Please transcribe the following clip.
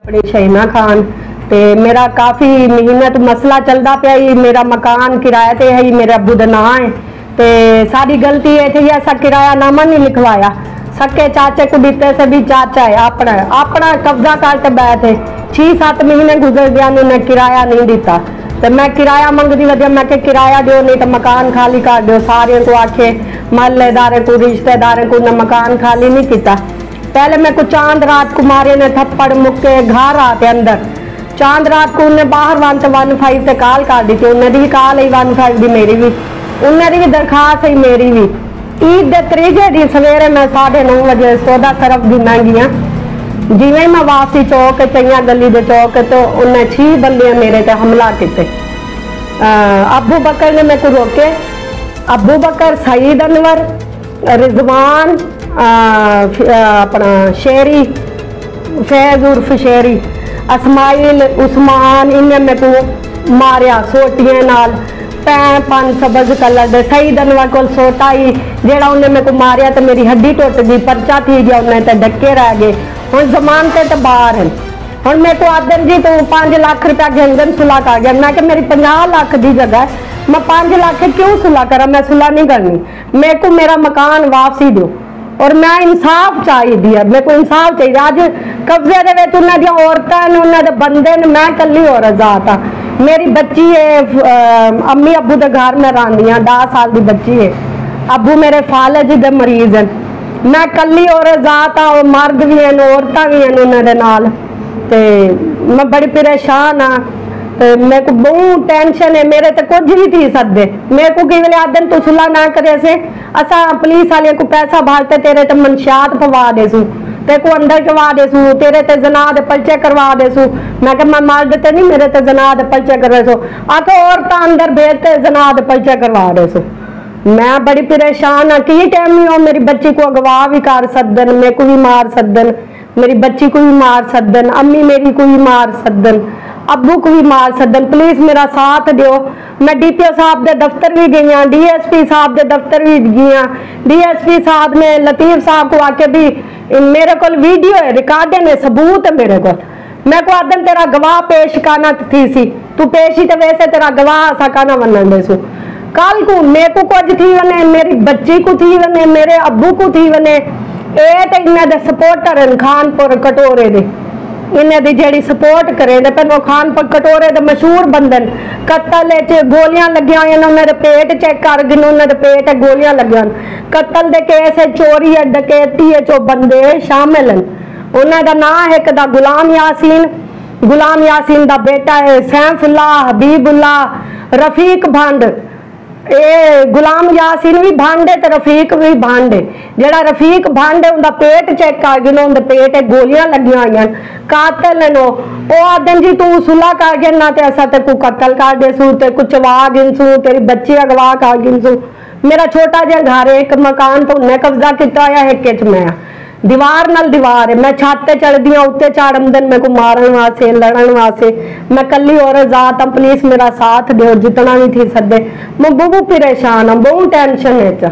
अपनी शहीना खान ते मेरा काफ़ी महीने तो मसला चलता पाया ही। मेरा मकान किराए ते है ही, मेरे अब्बू का नाम है ते सारी गलती ये थी ऐसा किरायानामा नहीं लिखवाया। सके चाचे को दिते से भी चाचा है अपना अपना कब्जा करते बैठे 6-7 महीने गुजर गया, उन्हें किराया नहीं दिता तो मैं किराया मंगती वजह मैं किराया दो नहीं तो मकान खाली कर दो। सारे को आखे महल्लेदारे को रिश्तेदारों को उन्हें मकान खाली नहीं किया। पहले मेरे को चांद रात कुमारी ने थप्पड़ मुक्के घर आते अंदर। चांद रात को उन्हें बाहर 115 से कॉल कर दी थी, उन्हें भी कॉल आई 15 की मेरी भी, उन्हें भी दरखास्त है मेरी भी। ईद के त्रीजे दिन सवेरे मैं 9:30 बजे सौदा सरफ गिना गया। जिमें मैं वापसी चौक चैया गली के चौक तो उन्हें 6 बंदे मेरे ते हमला किए। अबू बकर ने मेरे को रोके। अबू बकर, सईद अनवर, रिजवान, अपना शेरी, फैज उर्फ शेरी, असमाइल, उस्मान, इन्हें मेरे को मारिया सोटियां नाल। पैं 5 सबज कलर दे। सईद अनवर को सोटा ही जेड़ा उन्हें मेरे को मारिया तो मेरी हड्डी टुट गई, परचा थी गया, उन्हें तो डके रह गए। हम जमानते तो बाहर हैं। हम मेरे को आदर जी तो 5 लाख रुपया गंजन सुलह कर गया। मैं कि मेरी 50 लाख की जगह मैं 5 लाख क्यों सुलह करा, मैं सुलह नहीं करनी, मेरे को मेरा मकान वापसी दो और मैं इंसाफ चाहिए। मेरे को इंसाफ चाहिए। अज कब्जे के उन्होंने औरतां ने उन्होंने बंदे ने, मैं कली औरत जात हाँ। मेरी बच्ची है अम्मी अबू के घर में रही हाँ, 10 साल की बच्ची है। अबू मेरे फालज के मरीज हैं। मैं कली औरत जात हाँ और मर्द भी हैं औरतां भी हैं उन्होंने नाल ते मैं बड़ी परेशान हाँ। मेरे को बहुत टेंशन है। मेरे तो कुछ भी थी सकते। मेरे को कि आदन तू सुलह ना करे से असा पुलिस वाले को पैसा भागते तेरे ते मंशियात पवा देसू, तेरे को अंदर करवा देसू, तेरे ते जना दे पर्चे करवा देसू। मैं कहा मैं मर्द ते नहीं मेरे ते जना दे पर्चे करवा सो आके औरत अंदर भेजते जना दे पर्चे करवा देसू। मैं बड़ी परेशान हाँ कि टाइम नहीं हो मेरी बच्ची को अगवा भी कर सकदन, मेरे को भी मार सकदन, मेरी बच्ची को भी मार सकदन, अम्मी मेरी को भी मार सकदन, अब्बू को भी मार सकदन। प्लीज मेरा साथ दो। मैं DPO साहब के दफ्तर भी गई हाँ, DSP साहब के दफ्तर भी गई हाँ। DSP साहब ने लतीफ साहब को आके भी मेरे को वीडियो है, रिकॉर्डिंग है, सबूत है मेरे को। मैं को आदन तेरा गवाह पेश करना थी सी, तू पेश ही तो वैसे तेरा गवाह सकाना बनन देसू। कल को मेरे को कुछ थी वने, मेरी बच्ची को थी वने, मेरे अब्बू को थी वने। ये तो इन्हें दे सपोर्टर हैं खानपुर कटोरे दे, इन्हें दी जेड़ी सपोर्ट करे दे पर खानपुर कटोरे दे मशहूर बंदन। कत्ल च गोलियां लगियां हुई, उन्होंने पेट चेक कर गए, उन्होंने पेट गोलियां लगियां। कत्ल दे केस है, चोरी है, डकैती है, जो बंदे शामिल हैं। उन्होंने नाम है एक दा गुलाम यासीन, गुलाम यासीन दा बेटा है सैफुल्ला, हबीबुल्ला, रफीक भंड। ये गुलाम यासीन भी भांडे तो रफीक भी भांडे। जेड़ा रफीक भांडे उनका पेट चेक कर गए, उनके पेट गोलियां लगियां हुई। कातल नो ओ आदन जी तू सुलह कर गया ना ते असा ते को कत्ल कर देसू, ते कुछ चवा गिनसू, तेरी बच्ची अगवा कर गिनसू। मेरा छोटा जिहा घर है, एक मकान तो उन्हें कब्जा किया होया है, एक मैं दीवार नाल दीवार है। मैं छत ते चढ़दी हाँ, उत्ते चढ़ आमदन मेरे को मारन वास्ते लड़न वास्ते। मैं कली औरत जात हाँ, प्लीज मेरा साथ दो जितना भी थी सकते। मैं बहुत परेशान हाँ, बहुत टेंशन है।